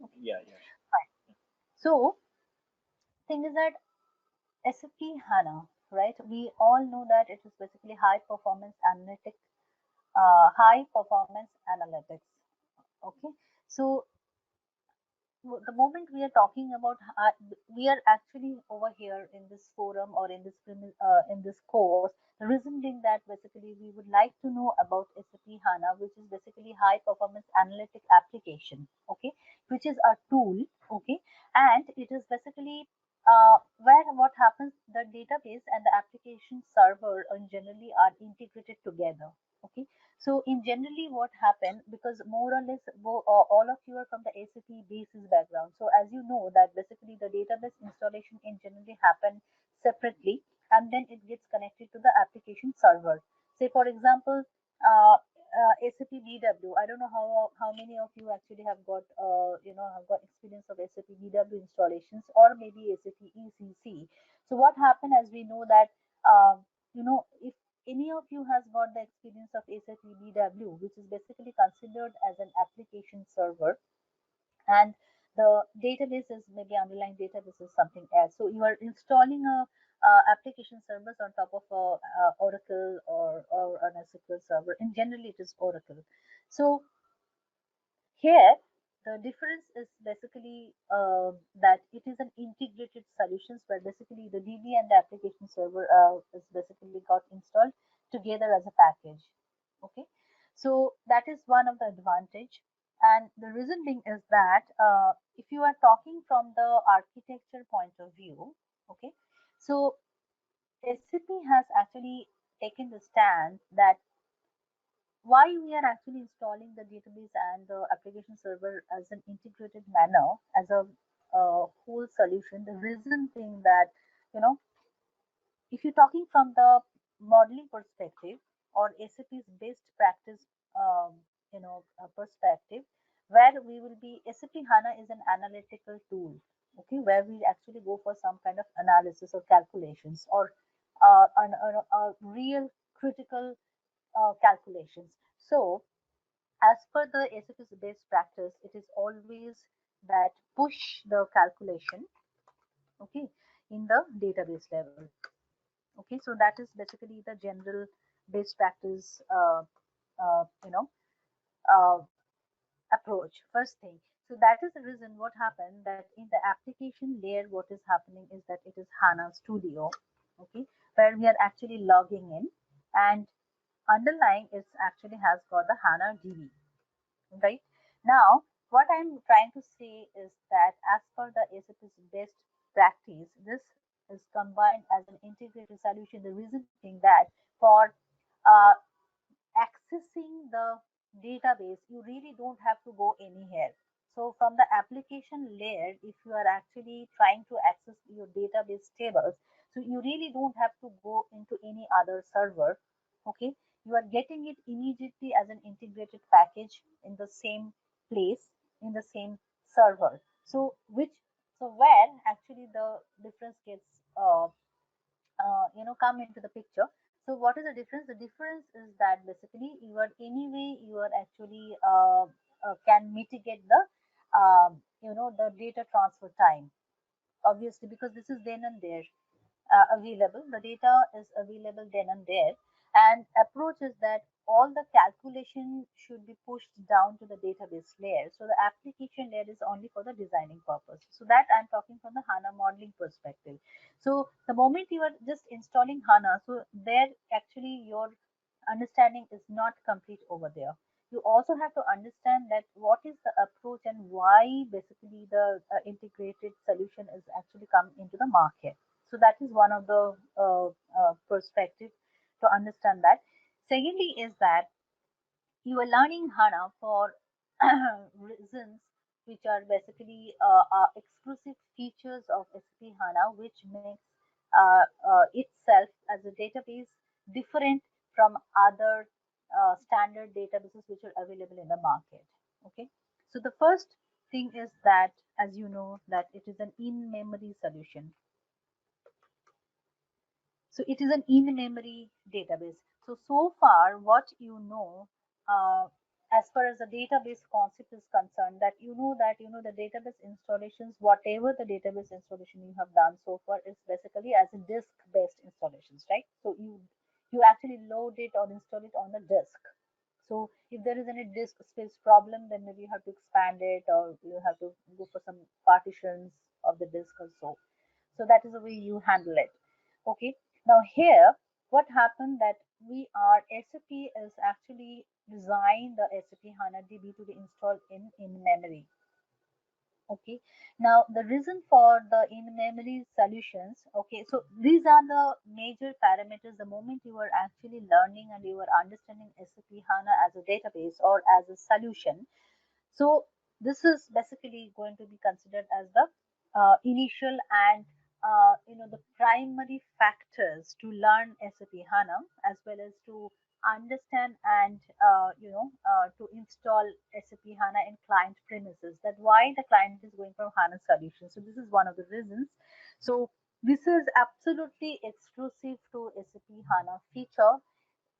Okay, Yeah, yeah. fine. So thing is that SAP HANA, right? We all know that it is basically high performance analytics. Okay, so the moment we are talking about, we are actually over here in this forum or in in this course, the reason being that basically we would like to know about SAP HANA, which is basically high performance analytic application, okay, which is a tool, okay, and it is basically where what happens, the database and the application server in generally are integrated together, okay. So in generally what happened, because more or less all of you are from the ACP basis background. So as you know that basically the database installation in generally happen separately, and then it gets connected to the application server. Say for example, SAP BW. I don't know how many of you actually have got have got experience of SAP BW installations or maybe SAP ECC. So what happened, as we know that if any of you has got the experience of SAP BW, which is basically considered as an application server, and the database is maybe underlying database is something else. So you are installing a application servers on top of a Oracle or an SQL server. In generally, it is Oracle. So here, the difference is basically that it is an integrated solutions where basically the DB and the application server is basically got installed together as a package. Okay, so that is one of the advantage. And the reason being is that if you are talking from the architecture point of view, okay, so SAP has actually taken the stand that why we are actually installing the database and the application server as an integrated manner as a whole solution. The reason being that, you know, if you're talking from the modeling perspective or SAP's best practice perspective, where we will be, SAP HANA is an analytical tool, okay, where we actually go for some kind of analysis or calculations or a real critical calculations. So as per the SF's best practice, it is always that push the calculation, okay, in the database level. Okay, so that is basically the general best practice, approach. First thing. So that is the reason what happened that in the application layer, what is happening is that it is HANA Studio, okay, where we are actually logging in, and underlying it actually has got the HANA DB, right? Now, what I'm trying to say is that as per the SAP's best practice, this is combined as an integrated solution. The reason being that for uh, accessing the database, you really don't have to go anywhere. So from the application layer, if you are actually trying to access your database tables, so you really don't have to go into any other server. Okay, you are getting it immediately as an integrated package in the same place, in the same server. So which, so where actually the difference gets come into the picture. So what is the difference? The difference is that basically you are anyway you are actually can mitigate the the data transfer time, obviously, because this is then and there available. The data is available then and there. And approach is that all the calculation should be pushed down to the database layer. So the application layer is only for the designing purpose. So that I'm talking from the HANA modeling perspective. So the moment you are just installing HANA, so there actually your understanding is not complete over there. You also have to understand that what is the approach and why basically the integrated solution is actually come into the market. So that is one of the perspective to understand that. Secondly is that you are learning HANA for reasons which are basically exclusive features of SAP HANA, which makes itself as a database different from other standard databases which are available in the market. Okay, so the first thing is that, as you know, that it is an in-memory solution. So it is an in-memory database. So far, what you know, as far as the database concept is concerned, that the database installations, whatever the database installation you have done so far, is basically as a disk based installations, right? So you actually load it or install it on the disk. So if there is any disk space problem, then maybe you have to expand it, or you have to go for some partitions of the disk or so. So that is the way you handle it. Okay. Now here, what happened that we are SAP is actually designed the SAP HANA DB to be installed in memory. Okay. Now the reason for the in-memory solutions. Okay. So these are the major parameters. The moment you are actually learning and you are understanding SAP HANA as a database or as a solution, so this is basically going to be considered as the initial and the primary factors to learn SAP HANA, as well as to understand and to install SAP HANA in client premises. That why the client is going for HANA solution. So this is one of the reasons. So this is absolutely exclusive to SAP HANA feature.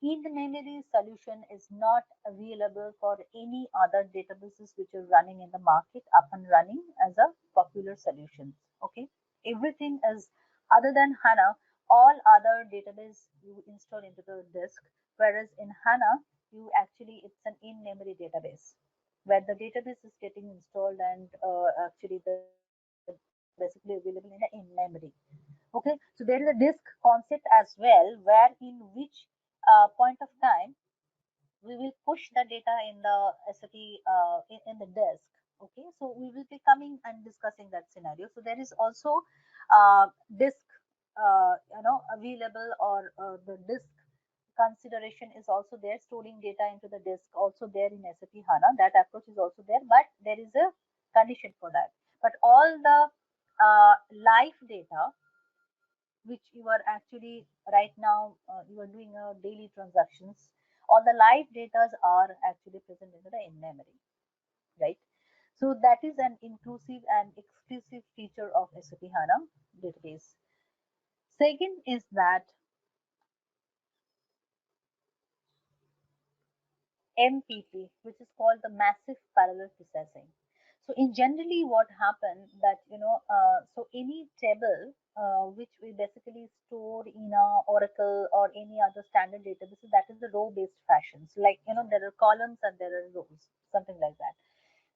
In-memory solution is not available for any other databases which are running in the market up and running as a popular solution. Okay, everything is other than HANA. All other database you install into the disk, whereas in HANA you actually it's an in-memory database where the database is getting installed and actually the basically available in the in-memory. Okay, so there is a disk concept as well, where in which point of time we will push the data in the SAP in the disk. Okay, so we will be coming and discussing that scenario. So there is also disk, available, or the disk consideration is also there. Storing data into the disk also there in SAP HANA. That approach is also there, but there is a condition for that. But all the live data which you are actually right now you are doing daily transactions, all the live data are actually present in the in memory, right? So that is an inclusive and exclusive feature of SAP HANA database. Second is that MPP, which is called the massive parallel processing. So in generally what happened that so any table which we basically store in a Oracle or any other standard database, that is the row based fashion. So like there are columns and there are rows, something like that.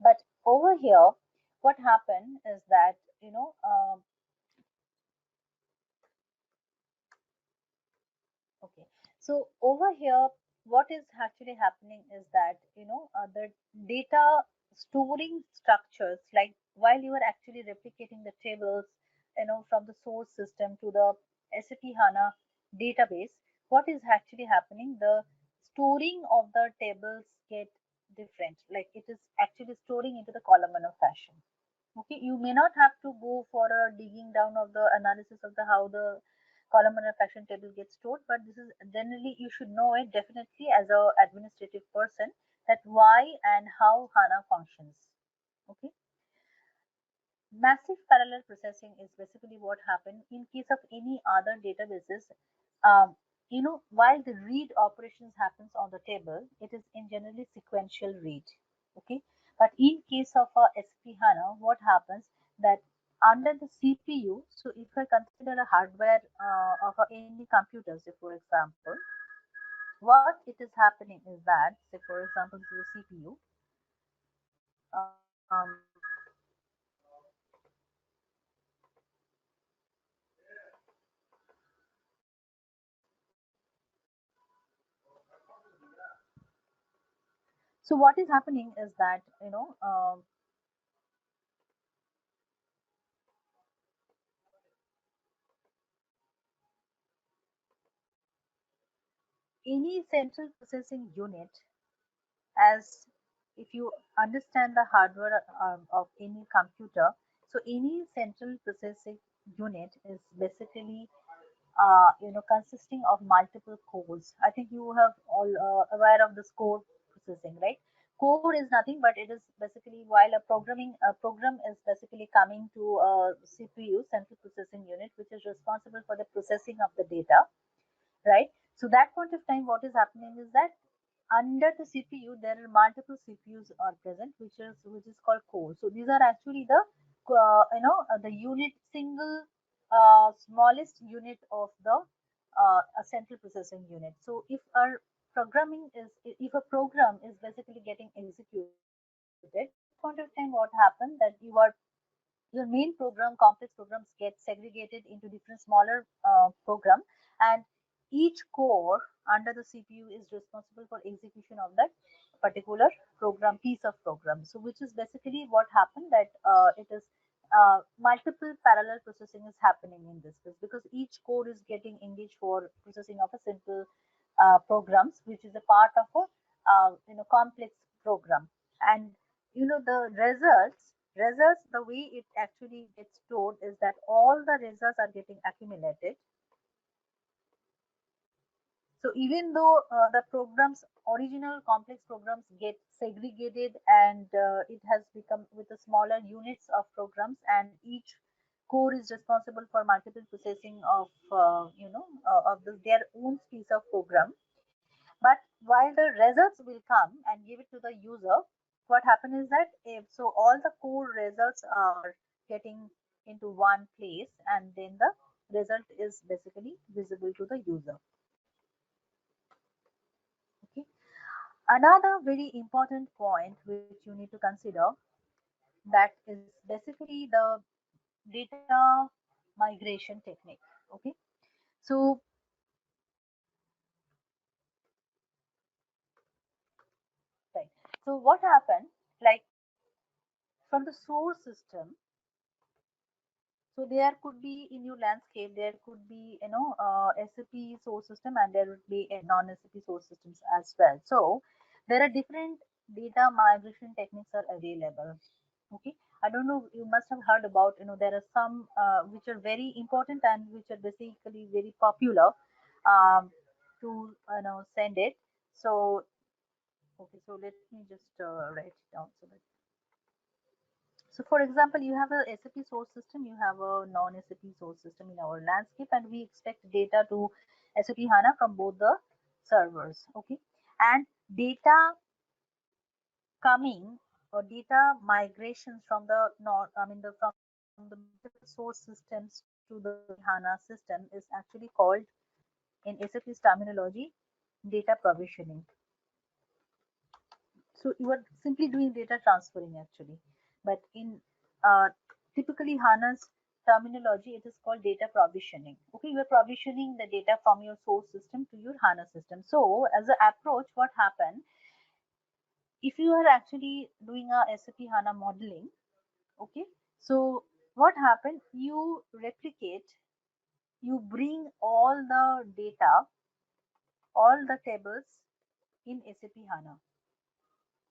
But over here, what happened is that okay. So over here, what is actually happening is that the data storing structures, like while you are actually replicating the tables, from the source system to the SAP HANA database, what is actually happening? The storing of the tables get different. Like it is actually storing into the columnar fashion. Okay, you may not have to go for a digging down of the analysis of the how the columnar fashion table gets stored, but this is generally you should know it definitely as a administrative person, that why and how HANA functions. Okay, massive parallel processing is basically what happened in case of any other databases. Um, while the read operations happens on the table, it is in generally sequential read. Okay, but in case of a SP HANA, what happens that under the CPU, so if I consider a hardware of any computer, say for example, what it is happening is that, say for example, this is a CPU. Um, so what is happening is that any central processing unit, as if you understand the hardware of any computer, so any central processing unit is basically consisting of multiple cores. I think you have all aware of this core processing, right? Core is nothing but it is basically while a program is basically coming to a CPU, central processing unit, which is responsible for the processing of the data, right? So that point of time, what is happening is that under the CPU there are multiple CPUs are present, which is called core. So these are actually the the unit single smallest unit of the a central processing unit. So if a program is basically getting executed, at that point of time what happens that your main program, complex programs, get segregated into different smaller program, and each core under the CPU is responsible for execution of that particular program, piece of program. So which is basically what happened that it is multiple parallel processing is happening in this case, because each core is getting engaged for processing of a simple programs, which is a part of a complex program. And the results, the way it actually gets stored is that all the results are getting accumulated. So even though the programs, original complex programs, get segregated, and it has become with the smaller units of programs, and each core is responsible for multiple processing of their own piece of program. But while the results will come and give it to the user, what happens is that if so all the core results are getting into one place, and then the result is basically visible to the user. Okay. Another very important point which you need to consider, that is basically the data migration technique. Okay. So right. So what happened, like, from the source system, so there could be in your landscape, there could be SAP source system, and there would be a non-SAP source systems as well. So there are different data migration techniques are available. Okay, I don't know. You must have heard about there are some which are very important and which are basically very popular to send it. So okay, so let me just write it down so that. So, for example, you have a SAP source system, you have a non-SAP source system in our landscape, and we expect data to SAP HANA from both the servers. Okay, and data coming or data migrations from the not, I mean the from the multiple source systems to the HANA system is actually called in SAP's terminology data provisioning. So you are simply doing data transferring actually, but in uh, typically HANA's terminology, it is called data provisioning. Okay, you are provisioning the data from your source system to your HANA system. So as an approach, what happened if you are actually doing a SAP HANA modeling? Okay, so what happened? You replicate, you bring all the data, all the tables in SAP HANA.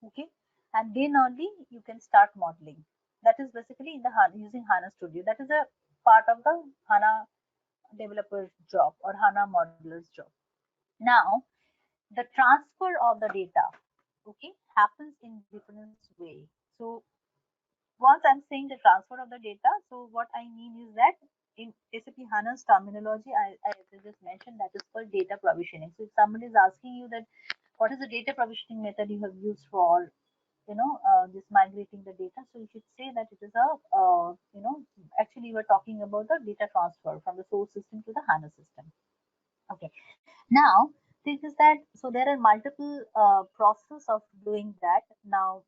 Okay, and then only you can start modeling. That is basically in the using HANA Studio. That is a part of the HANA developer's job or HANA modeler's job. Now, the transfer of the data, okay, happens in different way. So once I'm saying the transfer of the data, so what I mean is that in SAP HANA's terminology, I just mentioned that is called data provisioning. So if somebody is asking you that what is the data provisioning method you have used for this migrating the data, so you should say that it is a actually we're talking about the data transfer from the source system to the HANA system. Okay, now this is that, so there are multiple process of doing that. Now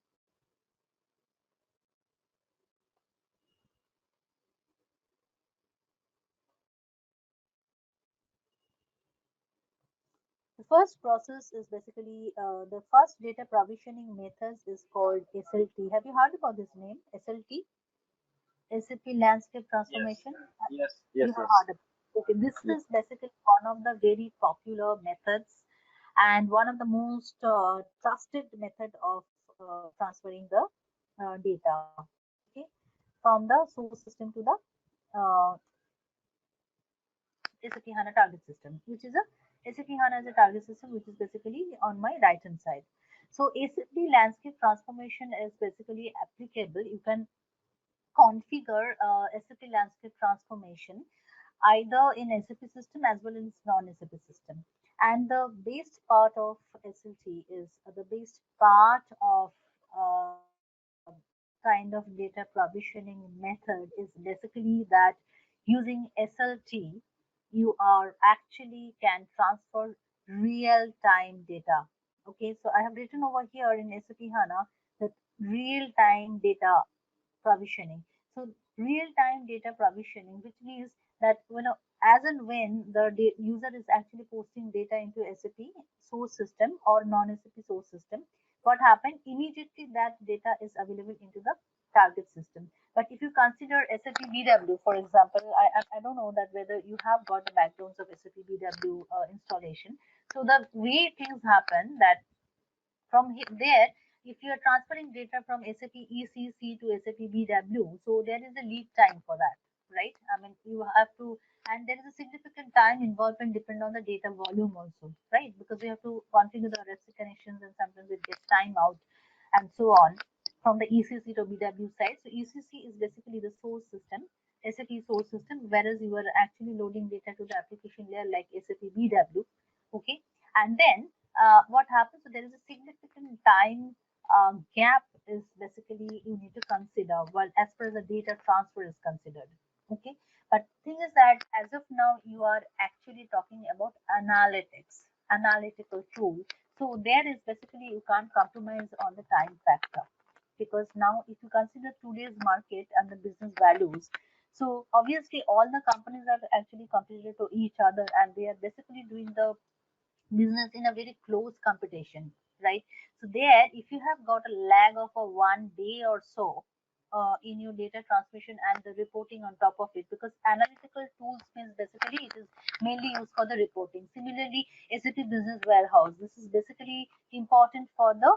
the first process is basically the first data provisioning methods is called SLT. Have you heard about this name, SLT? SAP Landscape Yes, Transformation? yes, You yes, have yes, heard of it. Okay, this yes. is basically one of the very popular methods and one of the most trusted method of transferring the data. Okay, from the source system to the SAP HANA target system, which is a SAP HANA as a target system, which is basically on my right hand side. So SAP landscape transformation is basically applicable. You can configure SAP landscape transformation either in SAP system as well as non-SAP system. And the base part of SLT is the base part of uh, kind of data provisioning method is basically that using SLT, you are actually can transfer real time data. Okay, so I have written over here in SAP HANA that real time data provisioning. So real time data provisioning, which means that as and when the user is actually posting data into SAP source system or non-SAP source system, what happened immediately that data is available into the target system. But if you consider SAP BW, for example, I don't know that whether you have got the backgrounds of SAP BW installation. So the way things happen that there, if you are transferring data from SAP ECC to SAP BW, so there is a lead time for that, right? I mean, you have to, and there is a significant time involved and depend on the data volume also, right? Because you have to configure the RFC connections and sometimes it gets time out and so on from the ECC to BW side. So ECC is basically the source system, SAP source system, whereas you are actually loading data to the application layer like SAP BW. Okay, and then what happens? So there is a significant time gap is basically you need to consider well as far as the data transfer is considered. Okay, but thing is that as of now you are actually talking about analytics, analytical tool. So there is basically you can't compromise on the time factor because now if you consider today's market and the business values, so obviously all the companies are actually competitive to each other and they are basically doing the business in a very close competition, right? So there, if you have got a lag of a 1 day or so in your data transmission and the reporting on top of it, because analytical tools means basically it is mainly used for the reporting. Similarly, SAP Business Warehouse, this is basically important for the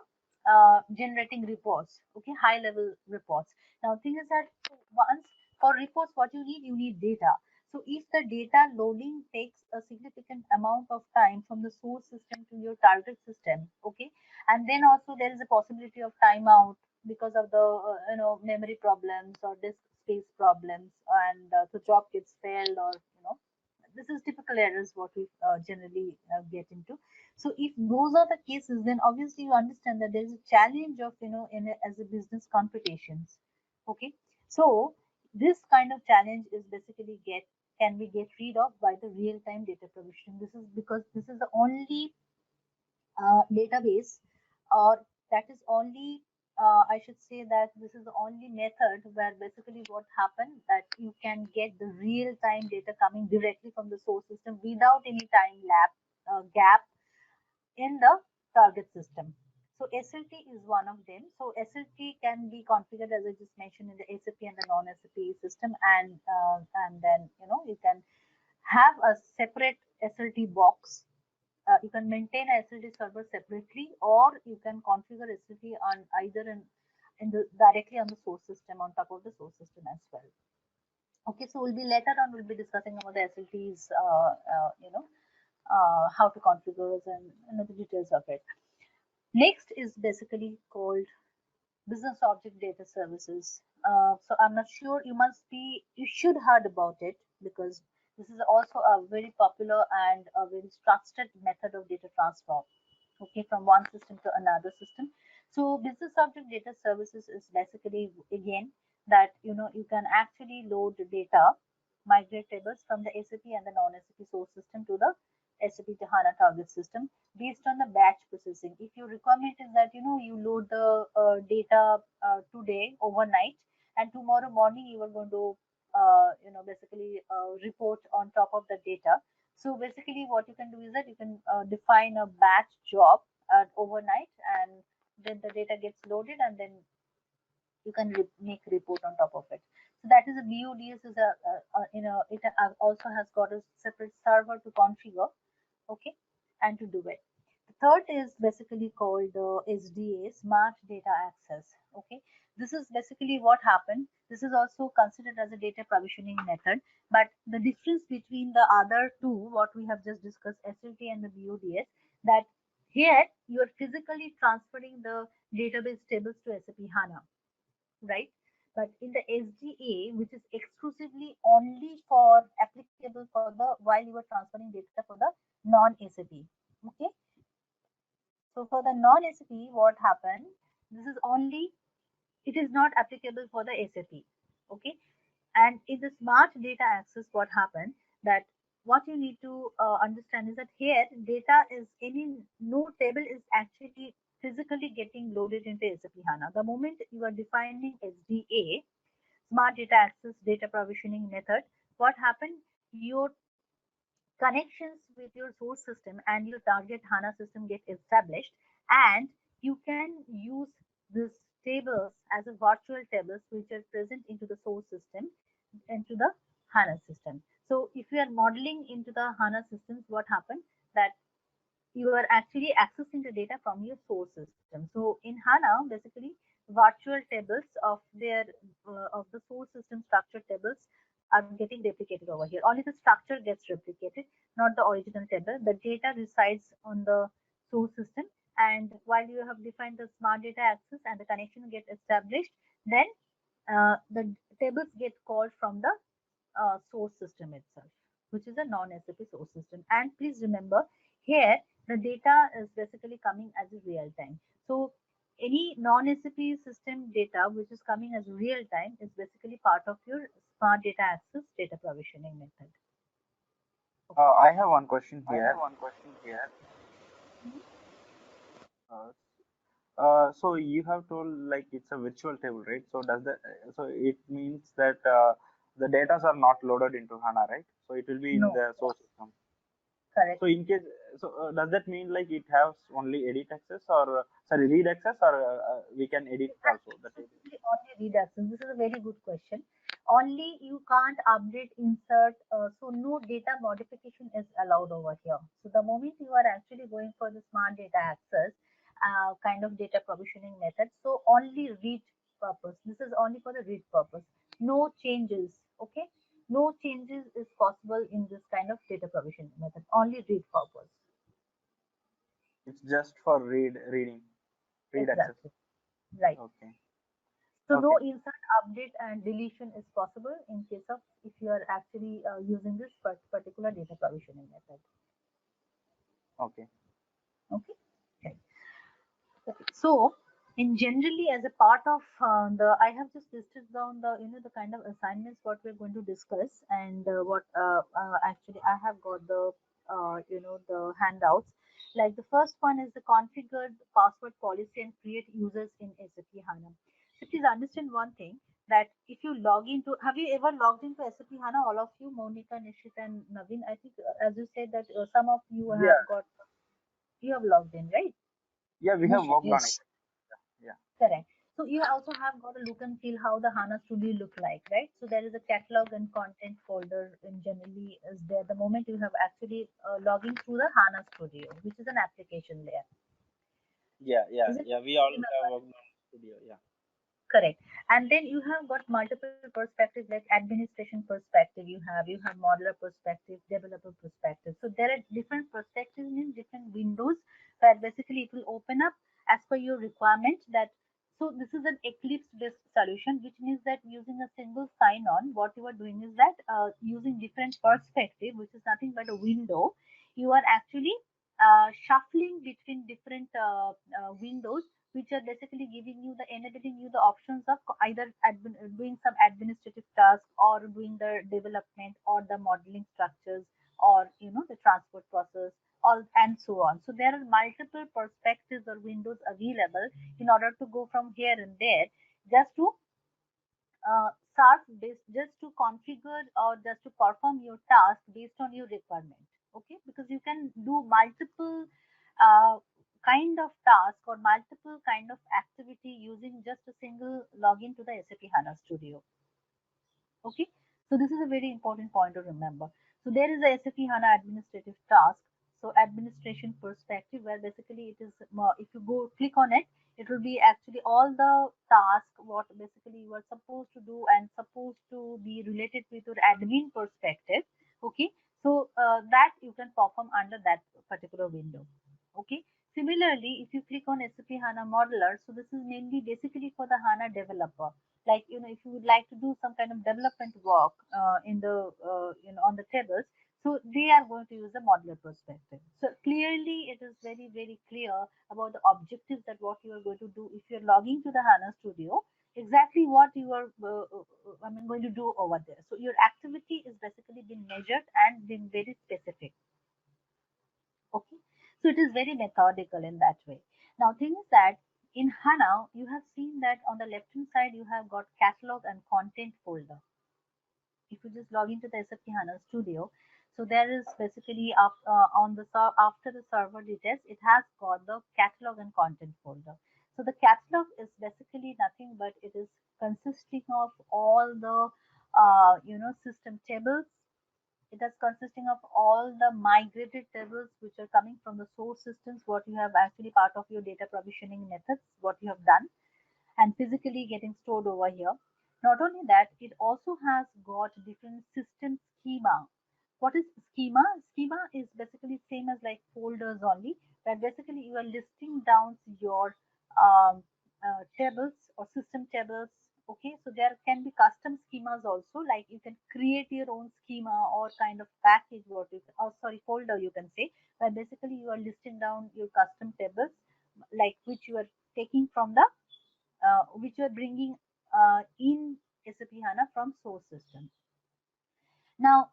generating reports, okay, high level reports. Now, thing is that once for reports, what you need data. So if the data loading takes a significant amount of time from the source system to your target system, okay, and then also there is a possibility of timeout because of the memory problems or disk space problems, and the job gets failed or this is typical errors what we generally get into. So if those are the cases, then obviously you understand that there is a challenge of as a business computations. Okay, so this kind of challenge is basically get can be get rid of by the real time data provision. This is because this is the only database, or that is only I should say that this is the only method where basically what happened that you can get the real time data coming directly from the source system without any time gap in the target system. So SLT is one of them. So SLT can be configured as I just mentioned in the SAP and the non-SAP system, and then you can have a separate SLT box. You can maintain a SLT server separately, or you can configure SLT on either in the directly on the source system on top of the source system as well. Okay, so we'll be later on we'll be discussing about the SLTs, how to configure and the details of it. Next is basically called business object data services. So I'm not sure you should heard about it because this is also a very popular and a very trusted method of data transfer. Okay, from one system to another system. So business object data services is basically again that you can actually load the data, migrate tables from the SAP and the non-SAP source system to the SAP HANA target system based on the batch processing. If your requirement is that you load the data today overnight, and tomorrow morning you are going to basically report on top of the data. So basically, what you can do is that you can define a batch job overnight, and then the data gets loaded, and then you can make report on top of it. So that is a BODS is it also has got a separate server to configure, okay, and to do it. The third is basically called SDA, Smart Data Access. Okay, this is basically what happened. This is also considered as a data provisioning method, but the difference between the other two, what we have just discussed, SLT and the BODS, that here you are physically transferring the database tables to SAP HANA, right? But in the SDA, which is exclusively only for applicable for the while you are transferring data for the non-SAP. Okay. So for the non-SAP, what happened? This is only, it is not applicable for the SAP. Okay. And in the smart data access, what happened that what you need to understand is that here data is any no table is actually physically getting loaded into SAP HANA. The moment you are defining SDA, smart data access data provisioning method, what happened? Your connections with your source system and your target HANA system get established, and you can use these tables as a virtual tables which are present into the source system into the HANA system. So if you are modeling into the HANA systems, what happened that you are actually accessing the data from your source system. So in HANA, basically virtual tables of their of the source system structured tables are getting replicated over here. Only the structure gets replicated, not the original table. The data resides on the source system, and while you have defined the smart data access and the connection get established, then the tables get called from the source system itself, which is a non-SAP source system. And please remember, here the data is basically coming as a real time. So any non-SAP system data which is coming as real time is basically part of your smart data access data provisioning method. Okay. I have one question here. Mhm. Uh, so you have told like it's a virtual table, right? So does that so it means that the data are not loaded into HANA, right? So it will be in No, the source system. correct. So in case, so does that mean like it has only edit access or sorry read access or we can edit It has also the table? exclusively only reduction. This is a very good question. Only you can't update, insert, so no data modification is allowed over here. So the moment you are actually going for the smart data access kind of data provisioning method, so only read purpose. This is only for the read purpose. No changes. Okay. No changes is possible in this kind of data provisioning method. Only read purpose. It's just for read access. Exactly. Right. Okay. So no Okay. insert, update, and deletion is possible in case of if you are actually using this particular data provisioning method. Okay. Okay. Right. Okay. So in generally as a part of I have just listed down the the kind of assignments what we're going to discuss, and what actually I have got the the handouts. Like the first one is the configured password policy and create users in SAP HANA. So please understand one thing, that if you log into, have you ever logged into SAP HANA, all of you, Monica, Nishit, and Naveen? I think as you said that some of you Yeah. have got, you have logged in, right? Yeah, we have Nishit, worked on it. Yeah. correct. So you also have got a look and feel how the HANA Studio look like, right? So there is a catalog and content folder in generally is there the moment you have actually logging through the HANA Studio, which is an application layer. Yeah. Yeah. Is it Yeah. We all have remember? worked on studio. Yeah. Correct. And then you have got multiple perspectives like administration perspective, you have modeler perspective, developer perspective. So there are different perspectives in different windows where basically it will open up as per your requirement that, so this is an Eclipse based solution, which means that using a single sign on, what you are doing is that using different perspective, which is nothing but a window, you are actually shuffling between different windows, which are basically giving you the enabling you the options of either doing some administrative task or doing the development or the modeling structures or the transport process, all and so on. So there are multiple perspectives or windows available in order to go from here and there, just to start based, just to configure or just to perform your task based on your requirement. Okay, because you can do multiple uh, kind of task or multiple kind of activity using just a single login to the SAP HANA Studio. Okay, so this is a very important point to remember. So there is a SAP HANA administrative task. So administration perspective, where basically it is if you go click on it, it will be actually all the task what basically you are supposed to do and supposed to be related with your admin perspective. Okay, so that you can perform under that particular window. Okay, Similarly, if you click on SAP HANA Modeler, so this is mainly basically for the HANA developer. Like, if you would like to do some kind of development work in the, on the tables, so they are going to use the modular perspective. So clearly, it is very, very clear about the objectives that what you are going to do if you're logging to the HANA Studio, exactly what you are, going to do over there. So your activity is basically been measured and been very specific. Okay, so it is very methodical in that way. Now, thing is that in HANA, you have seen that on the left hand side, you have got catalog and content folder. If you just log into the SAP HANA Studio, so there is basically on the after the server details, it has got the catalog and content folder. So the catalog is basically nothing but it is consisting of all the system tables. It is consisting of all the migrated tables which are coming from the source systems, what you have actually part of your data provisioning methods, what you have done, and physically getting stored over here. Not only that, it also has got different system schema. What is schema? Schema is basically same as like folders only, where basically you are listing down your um, tables or system tables. Okay, so there can be custom schemas also, like you can create your own schema or kind of package what you or sorry folder you can say, where basically you are listing down your custom tables, like which you are taking from the which you are bringing in SAP HANA from source system. Now,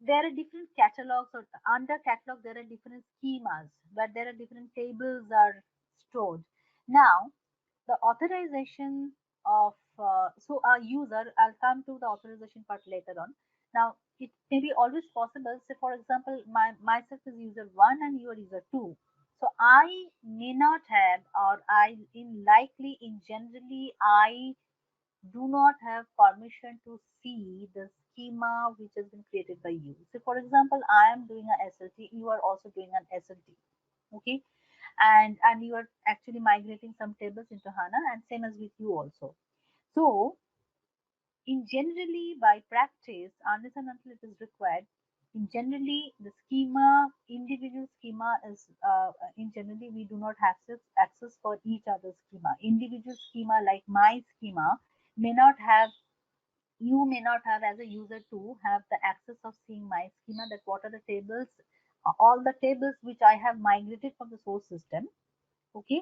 there are different catalogs or under catalog there are different schemas where there are different tables are stored. Now, the authorization of so a user, I'll come to the authorization part later on. Now, it may be always possible, say for example, myself is user 1 and you are user 2. So I may not have, or I in likely in generally I do not have permission to see the schema which has been created by you. So for example, I am doing a SLT, you are also doing an SLT. Okay, and you are actually migrating some tables into HANA, and same as with you also. So in generally by practice, unless and until it is required, in generally the schema, individual schema is in generally we do not have access for each other's schema. Individual schema like my schema may not have, you may not have as a user to have the access of seeing my schema, that what are the tables, all the tables which I have migrated from the source system, okay,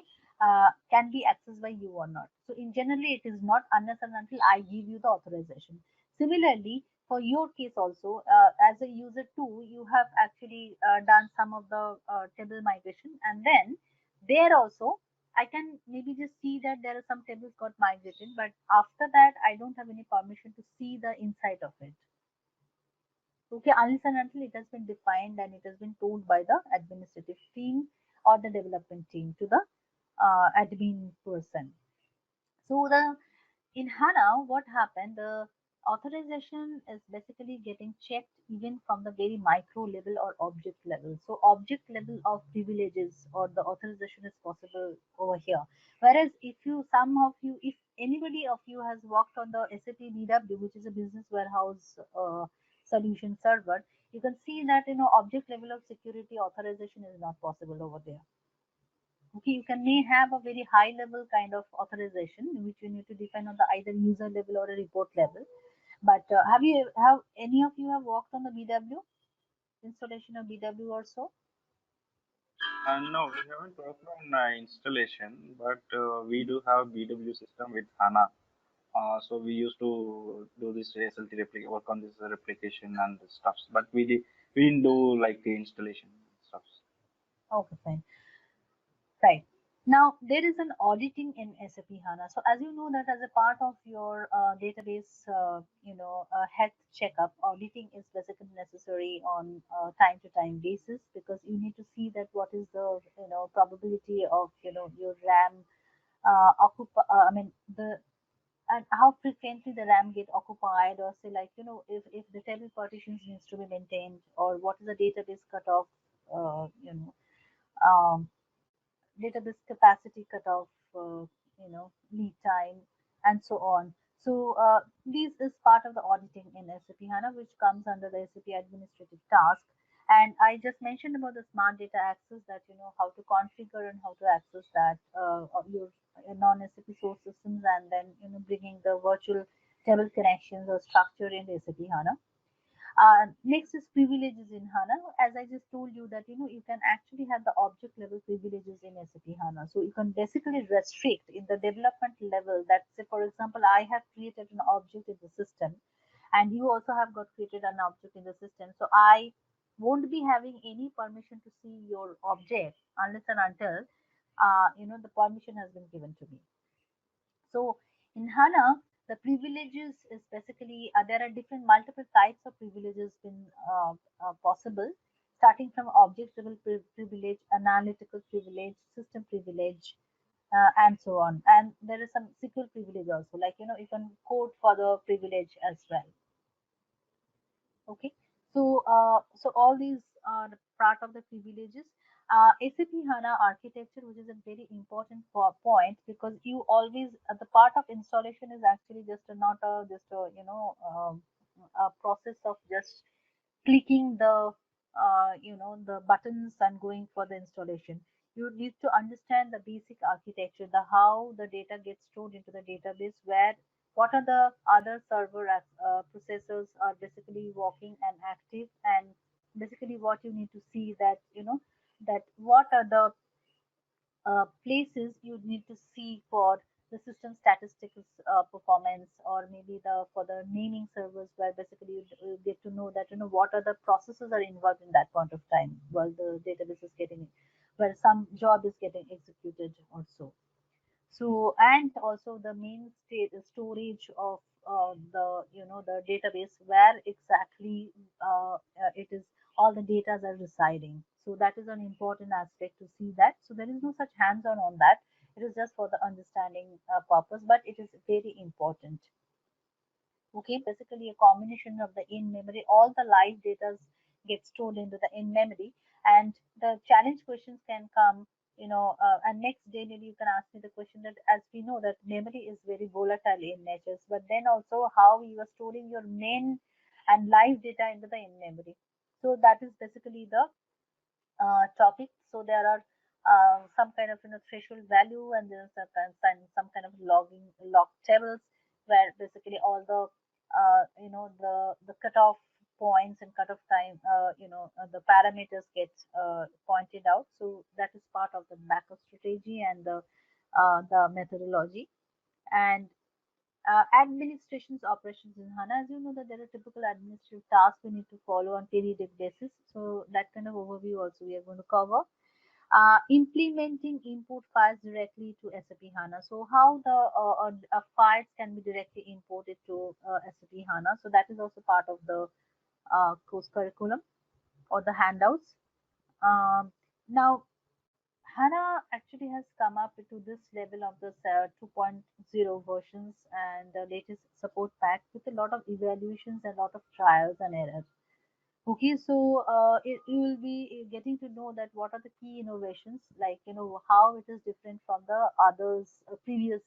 can be accessed by you or not. So in generally, it is not unless and until I give you the authorization. Similarly, for your case also, as a user too, you have actually done some of the table migration, and then there also I can maybe just see that there are some tables got migrated, but after that I don't have any permission to see the inside of it. Okay, unless and until it has been defined and it has been told by the administrative team or the development team to the admin person. So the in HANA, what happened? The authorization is basically getting checked even from the very micro level or object level. So object level of privileges or the authorization is possible over here. Whereas if you, some of you, if anybody of you has worked on the SAP BW, which is a business warehouse solution server, you can see that object level of security authorization is not possible over there. Okay, you can may have a very high level kind of authorization which you need to define on the either user level or a report level. But have any of you have worked on the BW installation of BW or so? No, we haven't worked on installation, but we do have BW system with HANA. So we used to do this SLT replica, work on this replication and stuff. But we didn't do like the installation stuff. Okay, fine. Right. Now, there is an auditing in SAP HANA. So, as you know, that as a part of your database, health checkup, auditing is basically necessary on time to time basis, because you need to see that what is the probability of your RAM I mean the and how frequently the RAM get occupied, or say like if the table partitions needs to be maintained, or what is the database cutoff, uh, you know um, database capacity cutoff, lead time, and so on. So this is part of the auditing in SAP HANA, which comes under the SAP administrative task. And I just mentioned about the smart data access, that how to configure and how to access that of your non-SAP source systems, and then bringing the virtual table connections or structure in SAP HANA. Next is privileges in HANA. As I just told you that you can actually have the object level privileges in SAP HANA. So you can basically restrict in the development level that, say for example, I have created an object in the system, and you also have got created an object in the system. So I won't be having any permission to see your object unless and until the permission has been given to me. So in HANA, the privileges is basically there are different multiple types of privileges been possible, starting from object level privilege, analytical privilege, system privilege, and so on. And there is some SQL privilege also, like you can code for the privilege as well. Okay, so all these are part of the privileges. SAP HANA architecture, which is a very important point, because you always the part of installation is actually just not a just a a process of just clicking the buttons and going for the installation. You need to understand the basic architecture, the how the data gets stored into the database, where what are the other server processors are basically working and active, and basically what you need to see that that what are the places you need to see for the system statistics performance, or maybe the for the naming servers, where basically you get to know that what are the processes are involved in that point of time while the database is getting, where some job is getting executed also. So, and also the main state storage of the database, where exactly it is all the data are residing. So that is an important aspect to see that. So there is no such hands-on on that. It is just for the understanding purpose, but it is very important. Okay, basically a combination of the in memory, all the live data get stored into the in memory, and the challenge questions can come, and next day maybe you can ask me the question that, as we know that memory is very volatile in nature, but then also how you are storing your main and live data into the in memory. So that is basically the topic. So there are some kind of threshold value, and there's some kind of logging log tables, where basically all the the cutoff points and cutoff time, the parameters get pointed out. So that is part of the backup strategy and the methodology. And administration's operations in HANA, as you know that there are typical administrative tasks we need to follow on periodic basis. So that kind of overview also we are going to cover. Implementing input files directly to SAP HANA. So how the files can be directly imported to SAP HANA. So that is also part of the course curriculum or the handouts. Um, Now HANA actually has come up to this level of the 2.0 versions and the latest support pack with a lot of evaluations and a lot of trials and errors. Okay, so you will be getting to know that what are the key innovations, like how it is different from the others previous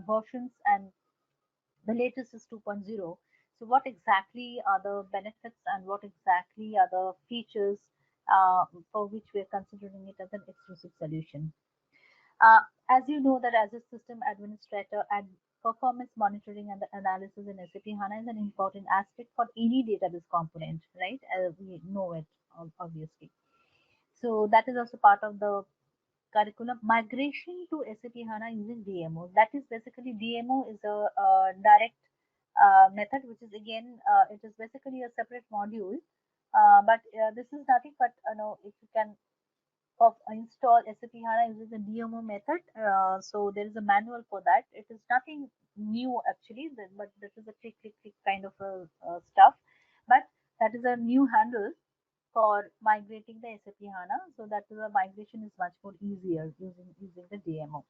versions, and the latest is 2.0. So what exactly are the benefits and what exactly are the features for which we are considering it as an exclusive solution? Uh, as you know that as a system administrator, and performance monitoring and the analysis in SAP HANA is an important aspect for any database component, right? We know it obviously. So that is also part of the curriculum. Migration to SAP HANA using DMO. That is basically DMO is a direct method, which is again it is basically a separate module. But this is nothing but if you can of install SAP HANA uses a DMO method. So there is a manual for that. It is nothing new actually, but this is a click kind of stuff. But that is a new handle for migrating the SAP HANA. So that is a migration is much more easier using the DMO.